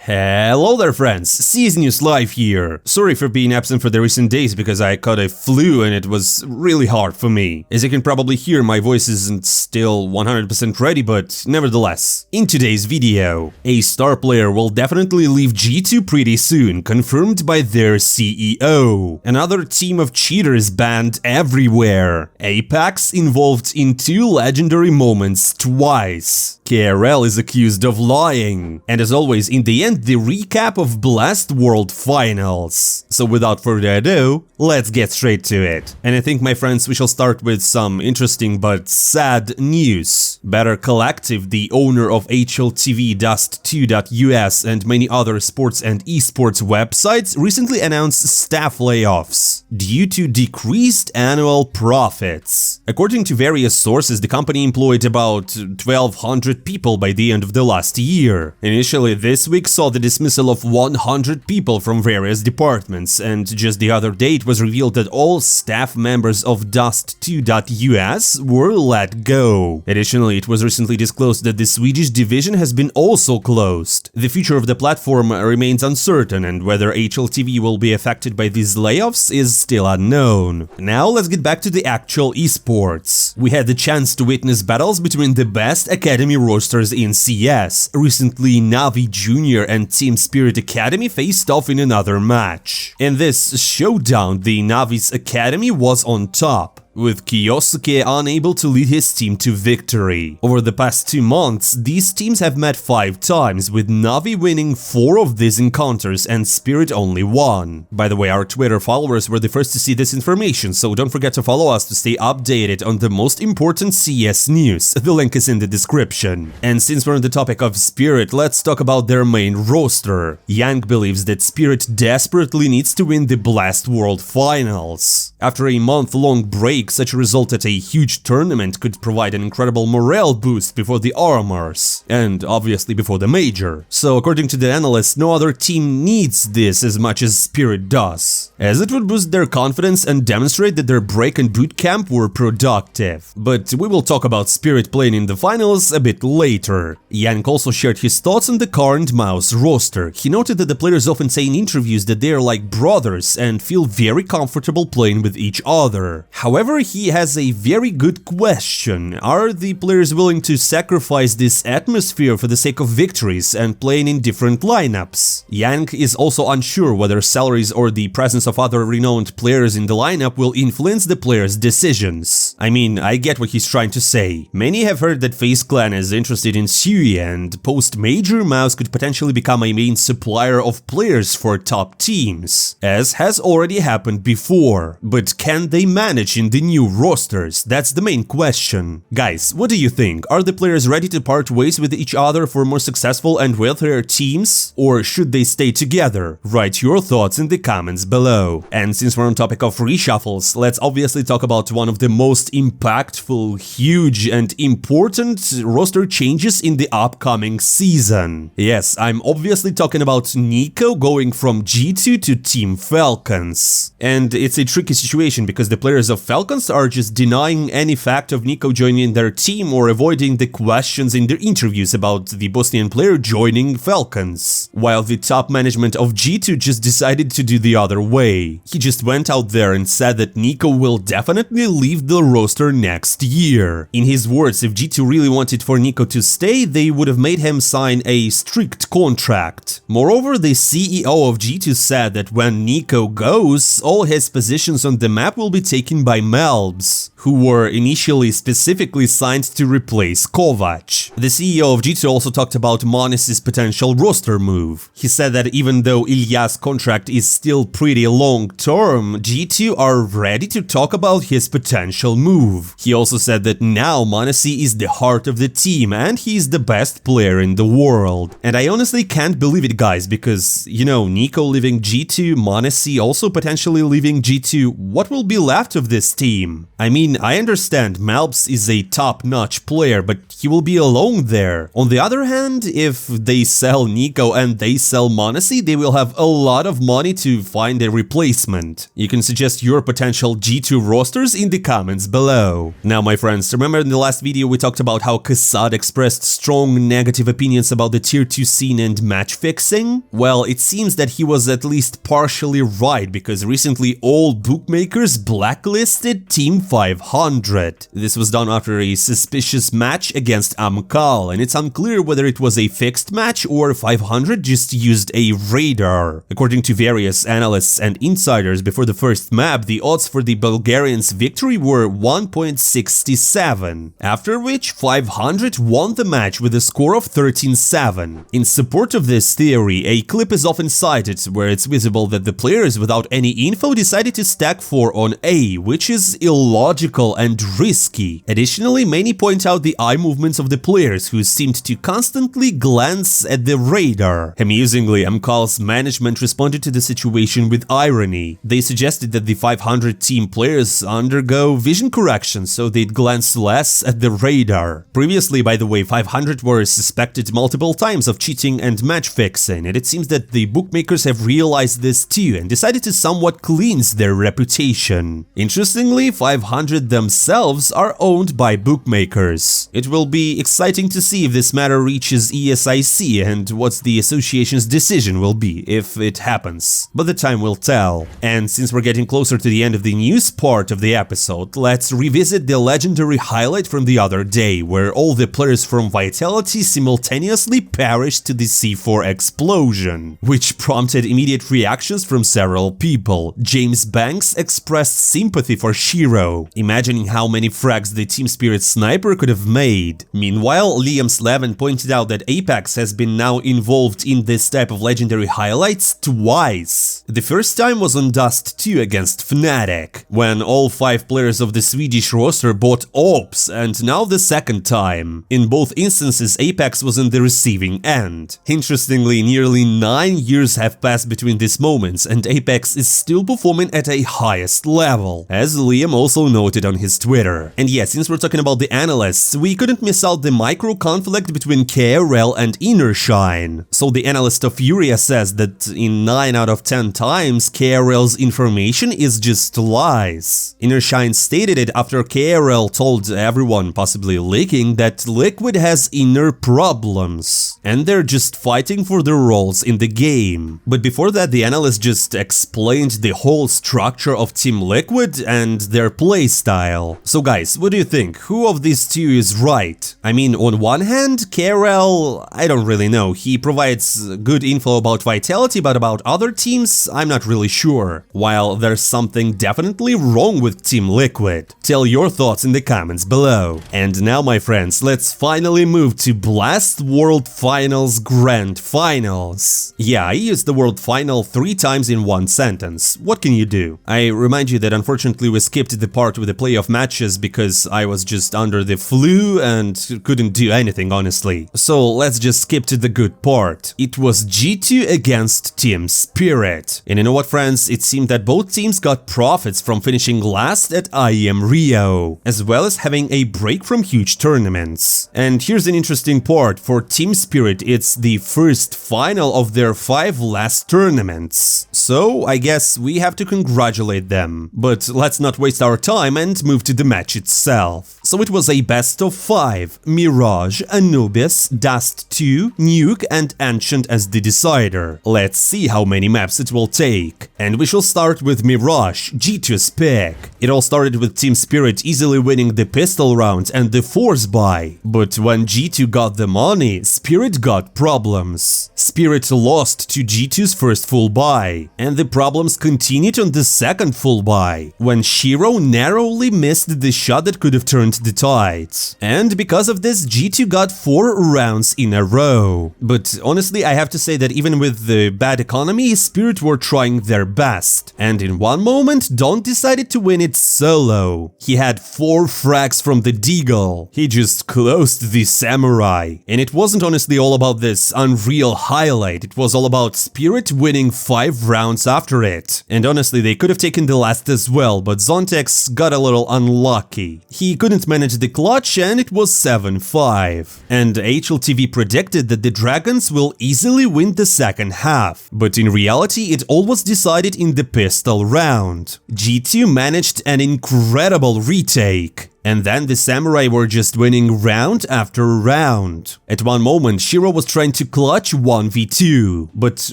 Hello there friends, CSnews Live here. Sorry for being absent for the recent days because I caught a flu and it was really hard for me. As you can probably hear, my voice isn't still 100% ready, but nevertheless. In today's video, a star player will definitely leave G2 pretty soon, confirmed by their CEO. Another team of cheaters banned everywhere. Apex involved in two legendary moments twice. KRL is accused of lying. And as always, in the end, the recap of Blast World Finals. So without further ado, let's get straight to it. And I think, my friends, we shall start with some interesting but sad news. Better Collective, the owner of HLTV, Dust2.us and many other sports and esports websites, recently announced staff layoffs due to decreased annual profits. According to various sources, the company employed about 1,200 people by the end of the last year. Initially, this week saw the dismissal of 100 people from various departments, and just the other day it was revealed that all staff members of Dust2.us were let go. Additionally, it was recently disclosed that the Swedish division has been also closed. The future of the platform remains uncertain, and whether HLTV will be affected by these layoffs is still unknown. Now let's get back to the actual esports. We had the chance to witness battles between the best academy rosters in CS. Recently, Navi Junior and Team Spirit Academy faced off in another match. In this showdown, the Navi's Academy was on top, with Kyosuke unable to lead his team to victory. Over the past 2 months, these teams have met 5 times, with Navi winning 4 of these encounters and Spirit only 1. By the way, our Twitter followers were the first to see this information, so don't forget to follow us to stay updated on the most important CS news. The link is in the description. And since we're on the topic of Spirit, let's talk about their main roster. Yang believes that Spirit desperately needs to win the Blast World Finals. After a month-long break, such a result at a huge tournament could provide an incredible morale boost before the Armors, and obviously before the Major. So according to the analysts, no other team needs this as much as Spirit does, as it would boost their confidence and demonstrate that their break and bootcamp were productive. But we will talk about Spirit playing in the finals a bit later. Yank also shared his thoughts on the current Mouse roster. He noted that the players often say in interviews that they are like brothers and feel very comfortable playing with each other. However, he has a very good question. Are the players willing to sacrifice this atmosphere for the sake of victories and playing in different lineups? Yank is also unsure whether salaries or the presence of other renowned players in the lineup will influence the players' decisions. I mean, I get what he's trying to say. Many have heard that FaZe Clan is interested in Sui, and post-Major, Mouse could potentially become a main supplier of players for top teams, as has already happened before. But can they manage in the new rosters? That's the main question. Guys, what do you think? Are the players ready to part ways with each other for more successful and wealthier teams? Or should they stay together? Write your thoughts in the comments below. And since we're on topic of reshuffles, let's obviously talk about one of the most impactful, huge and important roster changes in the upcoming season. Yes, I'm obviously talking about NiKo going from G2 to Team Falcons. And it's a tricky situation because the players of Falcons are just denying any fact of NiKo joining their team or avoiding the questions in their interviews about the Bosnian player joining Falcons, while the top management of G2 just decided to do the other way. He just went out there and said that NiKo will definitely leave the roster next year. In his words, if G2 really wanted for NiKo to stay, they would have made him sign a strict contract. Moreover, the CEO of G2 said that when NiKo goes, all his positions on the map will be taken by Melbs, who were initially specifically signed to replace Kovac. The CEO of G2 also talked about Monis's potential roster move. He said that even though Ilya's contract is still pretty long-term, G2 are ready to talk about his potential move. He also said that now Monisi is the heart of the team and he's the best player in the world. And I honestly can't believe it, guys, because, you know, NiKo leaving G2, Monisi also potentially leaving G2, what will be left of this team? team. I mean, I understand Malps is a top-notch player, but he will be alone there. On the other hand, if they sell Nico and they sell m0NESY, they will have a lot of money to find a replacement. You can suggest your potential G2 rosters in the comments below. Now, my friends, remember in the last video we talked about how Kassad expressed strong negative opinions about the tier 2 scene and match fixing? Well, it seems that he was at least partially right, because recently all bookmakers blacklisted Team 500. This was done after a suspicious match against Amkal, and it's unclear whether it was a fixed match or 500 just used a radar. According to various analysts and insiders, before the first map, the odds for the Bulgarians' victory were 1.67, after which 500 won the match with a score of 13-7. In support of this theory, a clip is often cited where it's visible that the players without any info decided to stack 4 on A, which is illogical and risky. Additionally, many point out the eye movements of the players who seemed to constantly glance at the radar. Amusingly, Amkal's management responded to the situation with irony. They suggested that the 500 team players undergo vision correction so they'd glance less at the radar. Previously, by the way, 500 were suspected multiple times of cheating and match fixing, and it seems that the bookmakers have realized this too and decided to somewhat cleanse their reputation. Interestingly, 500 themselves are owned by bookmakers. It will be exciting to see if this matter reaches ESIC and what the association's decision will be if it happens, but the time will tell. And since we're getting closer to the end of the news part of the episode, let's revisit the legendary highlight from the other day, where all the players from Vitality simultaneously perished to the C4 explosion, which prompted immediate reactions from several people. James Banks expressed sympathy for Shiro, imagining how many frags the Team Spirit sniper could have made. Meanwhile, Liam Slevin pointed out that Apex has been now involved in this type of legendary highlights twice. The first time was on Dust 2 against Fnatic, when all 5 players of the Swedish roster bought Ops, and now the second time. In both instances, Apex was on the receiving end. Interestingly, nearly 9 years have passed between these moments, and Apex is still performing at a highest level, as Liam also noted on his Twitter. And yeah, since we're talking about the analysts, we couldn't miss out the micro-conflict between KRL and Innershine. So the analyst of Furia says that in 9 out of 10 times, KRL's information is just lies. Innershine stated it after KRL told everyone, possibly leaking, that Liquid has inner problems, and they're just fighting for their roles in the game. But before that, the analyst just explained the whole structure of Team Liquid and their playstyle. So guys, what do you think? Who of these two is right? I mean, on one hand, KRL, I don't really know. He provides good info about Vitality, but about other teams, I'm not really sure. While there's something definitely wrong with Team Liquid. Tell your thoughts in the comments below. And now, my friends, let's finally move to Blast World Finals Grand Finals. Yeah, I used the word final 3 times in one sentence. What can you do? I remind you that unfortunately we skipped the part with the playoff matches because I was just under the flu and couldn't do anything, honestly. So let's just skip to the good part. It was G2 against Team Spirit. And you know what, friends? It seemed that both teams got profits from finishing last at IEM Rio, as well as having a break from huge tournaments. And here's an interesting part. For Team Spirit, it's the first final of their 5 last tournaments. So I guess we have to congratulate them. But let's not waste our time and move to the match itself. So it was a best of 5. Mirage, Anubis, Dust 2, Nuke and Ancient as the decider. Let's see how many maps it will take. And we shall start with Mirage, G2's pick. It all started with Team Spirit easily winning the pistol round and the force buy. But when G2 got the money, Spirit got problems. Spirit lost to G2's first full buy, and the problems continued on the second full buy, when Shiro narrowly missed the shot that could have turned the tides. And because of this, G2 got 4 rounds in a row. But honestly, I have to say that even with the bad economy, Spirit were trying their best. And in one moment, Don decided to win it solo. He had 4 frags from the Deagle. He just closed the Samurai. And it wasn't honestly all about this unreal highlight, it was all about Spirit winning 5 rounds after it. And honestly, they could have taken the last as well, but Zontex got a little unlucky. He couldn't manage the clutch and it was 7-5. And HLTV predicted that the Dragons will easily win the second half. But in reality, it all was decided in the pistol round. G2 managed an incredible retake. And then the Samurai were just winning round after round. At one moment, Shiro was trying to clutch 1v2. But,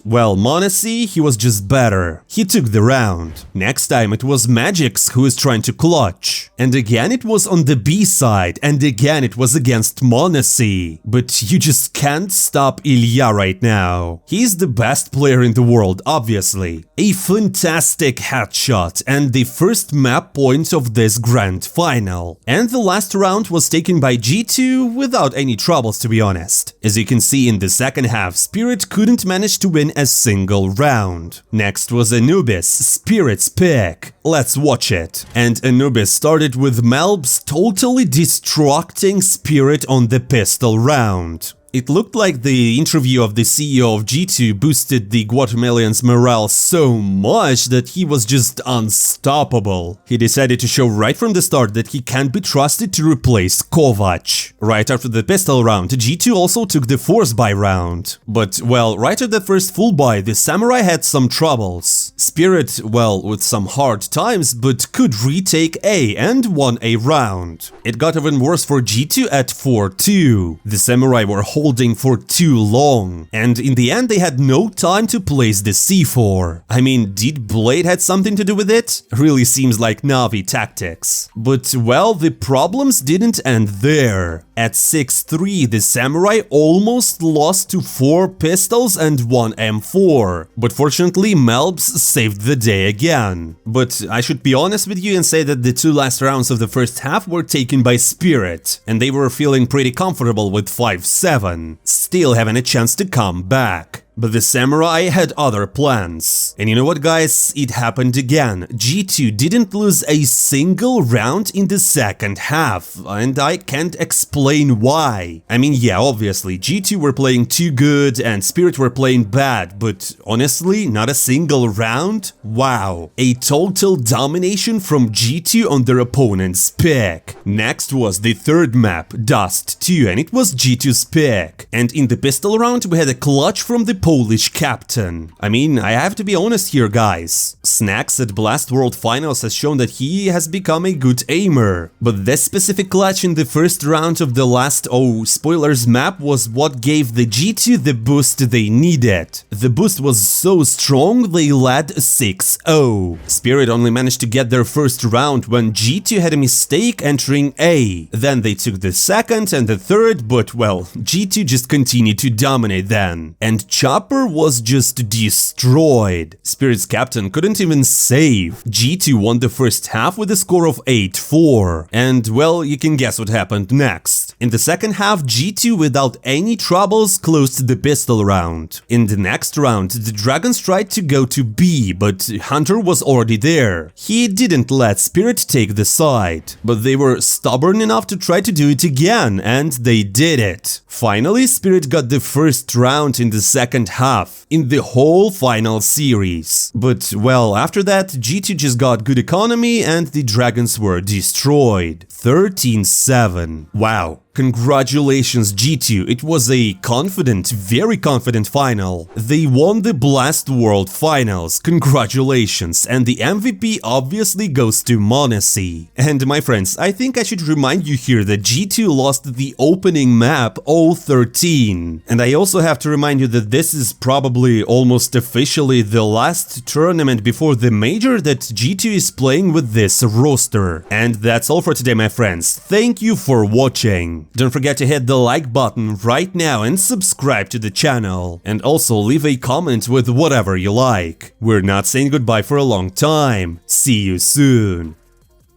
well, Monesi, he was just better. He took the round. Next time it was Magix who was trying to clutch. And again it was on the B side, and again it was against Monesi. But you just can't stop Ilya right now. He's the best player in the world, obviously. A fantastic headshot and the first map point of this grand final. And the last round was taken by G2 without any troubles, to be honest. As you can see, in the second half, Spirit couldn't manage to win a single round. Next was Anubis, Spirit's pick. Let's watch it. And Anubis started with Melbs totally destructing Spirit on the pistol round. It looked like the interview of the CEO of G2 boosted the Guatemalans' morale so much that he was just unstoppable. He decided to show right from the start that he can't be trusted to replace Kovac. Right after the pistol round, G2 also took the force buy round. But, well, right at the first full buy, the Samurai had some troubles. Spirit, well, with some hard times, but could retake A and won a round. It got even worse for G2 at 4-2. The Samurai were holding for too long, and in the end they had no time to place the C4. I mean, did Blade had something to do with it? Really seems like Na'Vi tactics. But, well, the problems didn't end there. At 6-3, the Samurai almost lost to 4 pistols and 1 M4. But fortunately, Melbs saved the day again. But I should be honest with you and say that the 2 last rounds of the first half were taken by Spirit, and they were feeling pretty comfortable with 5-7. Still having a chance to come back. But the Samurai had other plans. And you know what, guys? It happened again. G2 didn't lose a single round in the second half, and I can't explain why. I mean, yeah, obviously, G2 were playing too good and Spirit were playing bad, but honestly, not a single round? Wow. A total domination from G2 on their opponent's pick. Next was the third map, Dust 2, and it was G2's pick. And in the pistol round, we had a clutch from the Polish captain. I mean, I have to be honest here, guys. Snacks at Blast World Finals has shown that he has become a good aimer. But this specific clutch in the first round of the last, spoilers map was what gave the G2 the boost they needed. The boost was so strong they led 6-0. Spirit only managed to get their first round when G2 had a mistake entering A. Then they took the second and the third, but well, G2 just continued to dominate then. And Chopper was just destroyed. Spirit's captain couldn't even save. G2 won the first half with a score of 8-4. And well, you can guess what happened next. In the second half, G2 without any troubles closed the pistol round. In the next round, the Dragons tried to go to B, but Hunter was already there. He didn't let Spirit take the side. But they were stubborn enough to try to do it again, and they did it. Finally, Spirit got the first round in the second half, in the whole final series. But, well, after that, G2 just got good economy and the Dragons were destroyed. 13-7. Wow. Congratulations, G2, it was a confident, very confident final. They won the Blast World Finals, congratulations, and the MVP obviously goes to Monesi. And my friends, I think I should remind you here that G2 lost the opening map 0-13. And I also have to remind you that this is probably almost officially the last tournament before the major that G2 is playing with this roster. And that's all for today, my friends. Thank you for watching. Don't forget to hit the like button right now and subscribe to the channel. And also leave a comment with whatever you like. We're not saying goodbye for a long time. See you soon.